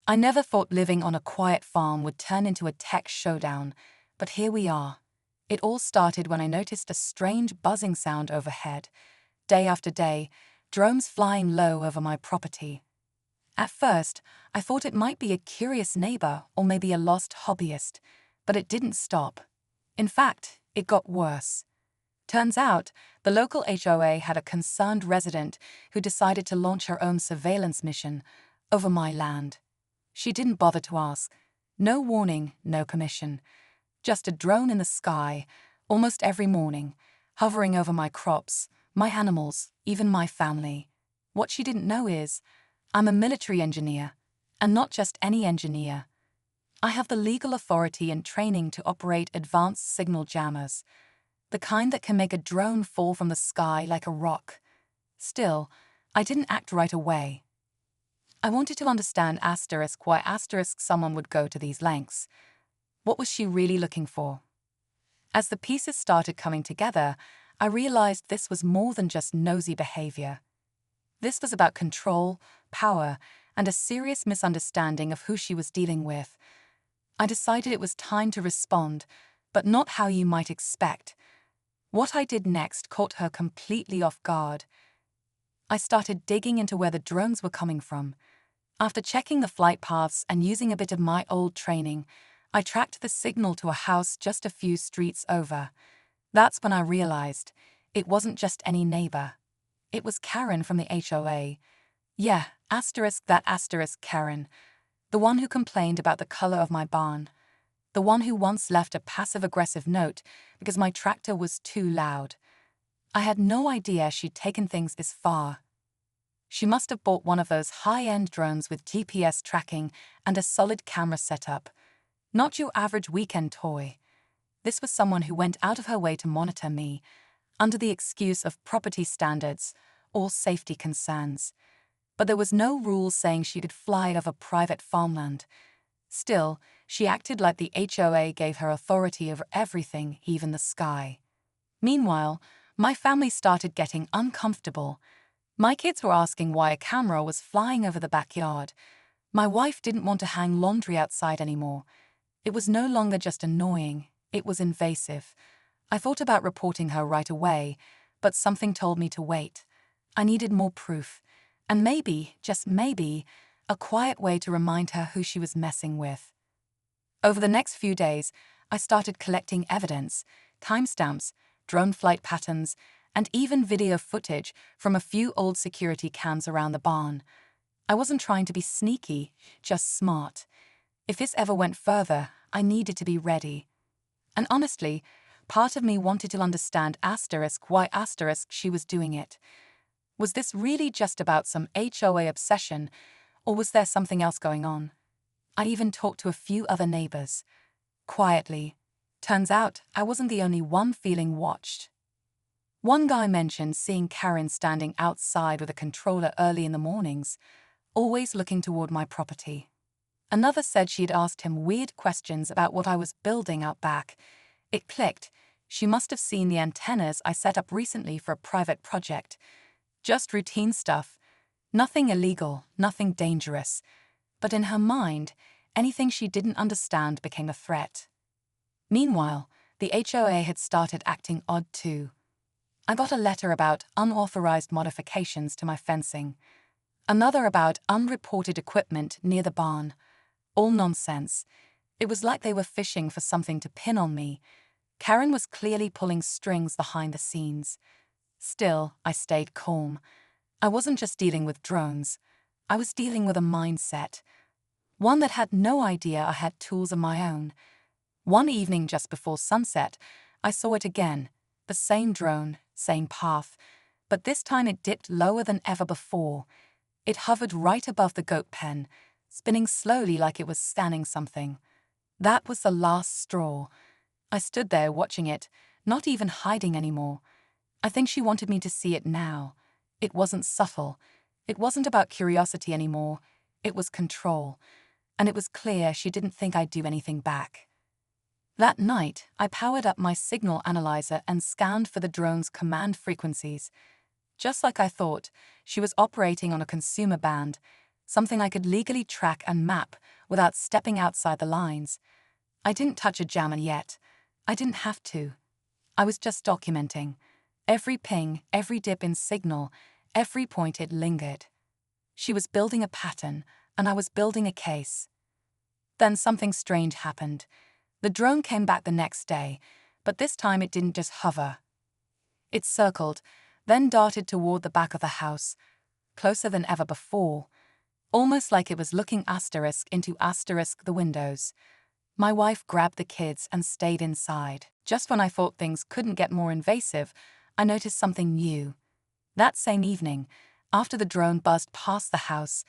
I never thought living on a quiet farm would turn into a tech showdown, but here we are. It all started when I noticed a strange buzzing sound overhead. Day after day, drones flying low over my property. At first, I thought it might be a curious neighbor or maybe a lost hobbyist, but it didn't stop. In fact, it got worse. Turns out, the local HOA had a concerned resident who decided to launch her own surveillance mission over my land. She didn't bother to ask. No warning, no permission. Just a drone in the sky, almost every morning, hovering over my crops, my animals, even my family. What she didn't know is, I'm a military engineer, and not just any engineer. I have the legal authority and training to operate advanced signal jammers, the kind that can make a drone fall from the sky like a rock. Still, I didn't act right away. I wanted to understand why someone would go to these lengths. What was she really looking for? As the pieces started coming together, I realized this was more than just nosy behavior. This was about control, power, and a serious misunderstanding of who she was dealing with. I decided it was time to respond, but not how you might expect. What I did next caught her completely off guard. I started digging into where the drones were coming from. After checking the flight paths and using a bit of my old training, I tracked the signal to a house just a few streets over. That's when I realized it wasn't just any neighbor. It was Karen from the HOA. Yeah, Karen. The one who complained about the color of my barn. The one who once left a passive-aggressive note because my tractor was too loud. I had no idea she'd taken things this far. She must have bought one of those high-end drones with GPS tracking and a solid camera setup. Not your average weekend toy. This was someone who went out of her way to monitor me, under the excuse of property standards or safety concerns. But there was no rule saying she could fly over private farmland. Still, she acted like the HOA gave her authority over everything, even the sky. Meanwhile, my family started getting uncomfortable. My kids were asking why a camera was flying over the backyard. My wife didn't want to hang laundry outside anymore. It was no longer just annoying, it was invasive. I thought about reporting her right away, but something told me to wait. I needed more proof, and maybe, just maybe, a quiet way to remind her who she was messing with. Over the next few days, I started collecting evidence, timestamps, drone flight patterns, and even video footage from a few old security cams around the barn. I wasn't trying to be sneaky, just smart. If this ever went further, I needed to be ready. And honestly, part of me wanted to understand why she was doing it. Was this really just about some HOA obsession, or was there something else going on? I even talked to a few other neighbors. Quietly. Turns out I wasn't the only one feeling watched. One guy mentioned seeing Karen standing outside with a controller early in the mornings, always looking toward my property. Another said she'd asked him weird questions about what I was building out back. It clicked. She must have seen the antennas I set up recently for a private project. Just routine stuff. Nothing illegal, nothing dangerous. But in her mind, anything she didn't understand became a threat. Meanwhile, the HOA had started acting odd too. I got a letter about unauthorized modifications to my fencing. Another about unreported equipment near the barn. All nonsense. It was like they were fishing for something to pin on me. Karen was clearly pulling strings behind the scenes. Still, I stayed calm. I wasn't just dealing with drones. I was dealing with a mindset. One that had no idea I had tools of my own. One evening just before sunset, I saw it again. The same drone, same path. But this time it dipped lower than ever before. It hovered right above the goat pen, spinning slowly like it was scanning something. That was the last straw. I stood there watching it, not even hiding anymore. I think she wanted me to see it now. It wasn't subtle. It wasn't about curiosity anymore. It was control. And it was clear she didn't think I'd do anything back. That night, I powered up my signal analyzer and scanned for the drone's command frequencies. Just like I thought, she was operating on a consumer band, something I could legally track and map without stepping outside the lines. I didn't touch a jammer yet. I didn't have to. I was just documenting. Every ping, every dip in signal, every point it lingered. She was building a pattern, and I was building a case. Then something strange happened. The drone came back the next day, but this time it didn't just hover. It circled, then darted toward the back of the house, closer than ever before, almost like it was looking asterisk into asterisk the windows. My wife grabbed the kids and stayed inside. Just when I thought things couldn't get more invasive, I noticed something new. That same evening, after the drone buzzed past the house,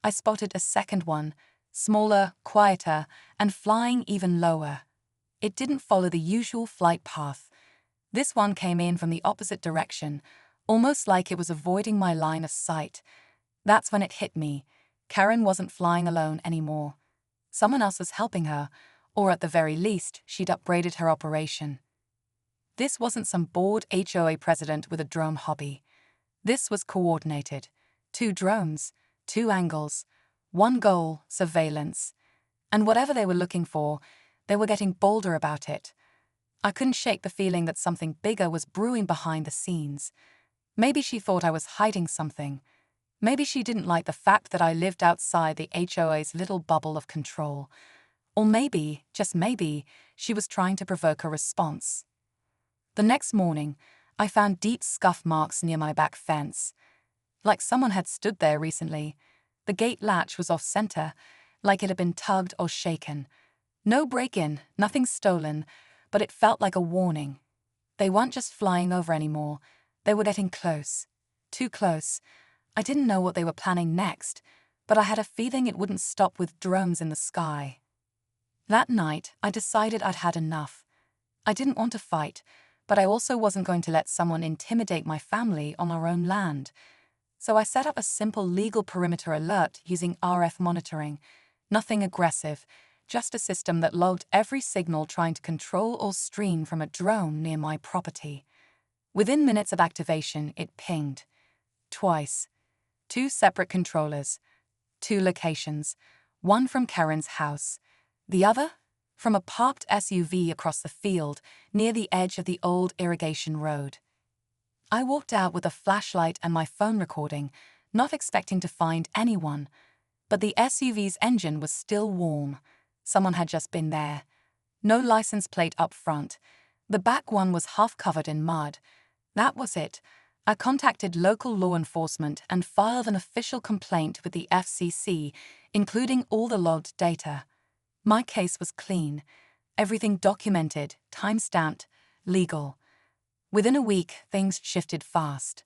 I spotted a second one, smaller, quieter, and flying even lower. It didn't follow the usual flight path. This one came in from the opposite direction, almost like it was avoiding my line of sight. That's when it hit me. Karen wasn't flying alone anymore. Someone else was helping her, or at the very least, she'd upgraded her operation. This wasn't some bored HOA president with a drone hobby. This was coordinated. 2 drones, 2 angles, 1 goal, surveillance. And whatever they were looking for, they were getting bolder about it. I couldn't shake the feeling that something bigger was brewing behind the scenes. Maybe she thought I was hiding something. Maybe she didn't like the fact that I lived outside the HOA's little bubble of control. Or maybe, just maybe, she was trying to provoke a response. The next morning, I found deep scuff marks near my back fence. Like someone had stood there recently. The gate latch was off-center, like it had been tugged or shaken. No break-in, nothing stolen, but it felt like a warning. They weren't just flying over anymore. They were getting close. Too close. I didn't know what they were planning next, but I had a feeling it wouldn't stop with drones in the sky. That night, I decided I'd had enough. I didn't want to fight, but I also wasn't going to let someone intimidate my family on our own land. So I set up a simple legal perimeter alert using RF monitoring. Nothing aggressive, just a system that logged every signal trying to control or stream from a drone near my property. Within minutes of activation, it pinged. Twice. 2 separate controllers. 2 locations. One from Karen's house. The other? From a parked SUV across the field, near the edge of the old irrigation road. I walked out with a flashlight and my phone recording, not expecting to find anyone. But the SUV's engine was still warm. Someone had just been there. No license plate up front. The back one was half covered in mud. That was it. I contacted local law enforcement and filed an official complaint with the FCC, including all the logged data. My case was clean. Everything documented, time-stamped, legal. Within a week, things shifted fast.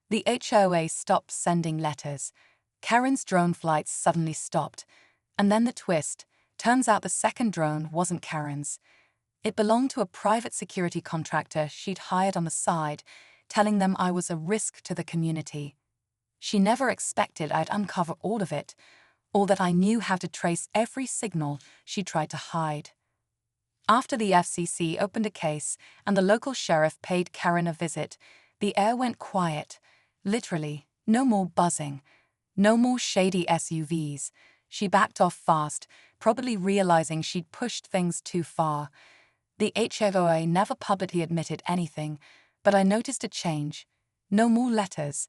The HOA stopped sending letters. Karen's drone flights suddenly stopped. And then the twist. Turns out the second drone wasn't Karen's. It belonged to a private security contractor she'd hired on the side, telling them I was a risk to the community. She never expected I'd uncover all of it, or that I knew how to trace every signal she tried to hide. After the FCC opened a case and the local sheriff paid Karen a visit, the air went quiet. Literally, no more buzzing. No more shady SUVs. She backed off fast, probably realizing she'd pushed things too far. The HOA never publicly admitted anything, but I noticed a change. No more letters.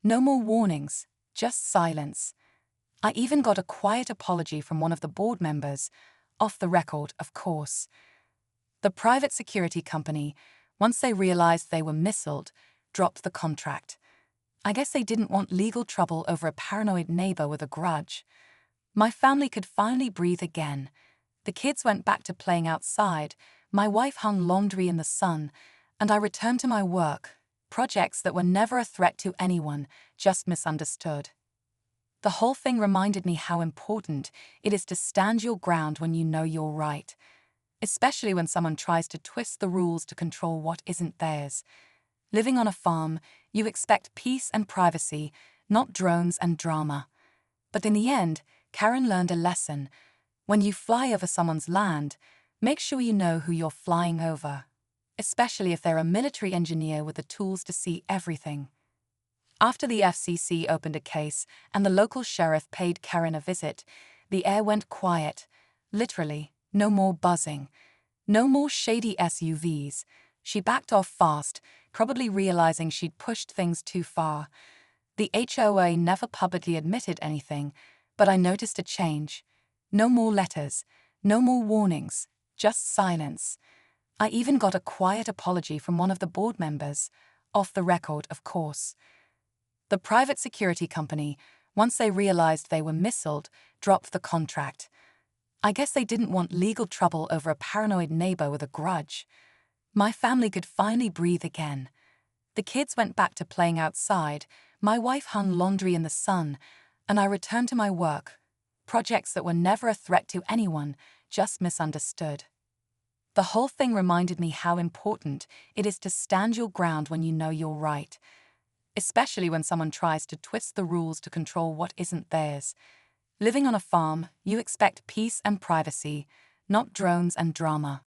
No more warnings. Just silence. I even got a quiet apology from one of the board members. Off the record, of course. The private security company, once they realized they were missiled, dropped the contract. I guess they didn't want legal trouble over a paranoid neighbor with a grudge. My family could finally breathe again. The kids went back to playing outside, my wife hung laundry in the sun, and I returned to my work, projects that were never a threat to anyone, just misunderstood. The whole thing reminded me how important it is to stand your ground when you know you're right, especially when someone tries to twist the rules to control what isn't theirs. Living on a farm, you expect peace and privacy, not drones and drama. But in the end, Karen learned a lesson. When you fly over someone's land, make sure you know who you're flying over, especially if they're a military engineer with the tools to see everything. After the FCC opened a case and the local sheriff paid Karen a visit, the air went quiet. Literally, no more buzzing. No more shady SUVs. She backed off fast, probably realizing she'd pushed things too far. The HOA never publicly admitted anything, but I noticed a change. No more letters, no more warnings, just silence. I even got a quiet apology from one of the board members, off the record, of course. The private security company, once they realized they were missiled, dropped the contract. I guess they didn't want legal trouble over a paranoid neighbor with a grudge. My family could finally breathe again. The kids went back to playing outside, my wife hung laundry in the sun, and I returned to my work. Projects that were never a threat to anyone, just misunderstood. The whole thing reminded me how important it is to stand your ground when you know you're right, especially when someone tries to twist the rules to control what isn't theirs. Living on a farm, you expect peace and privacy, not drones and drama.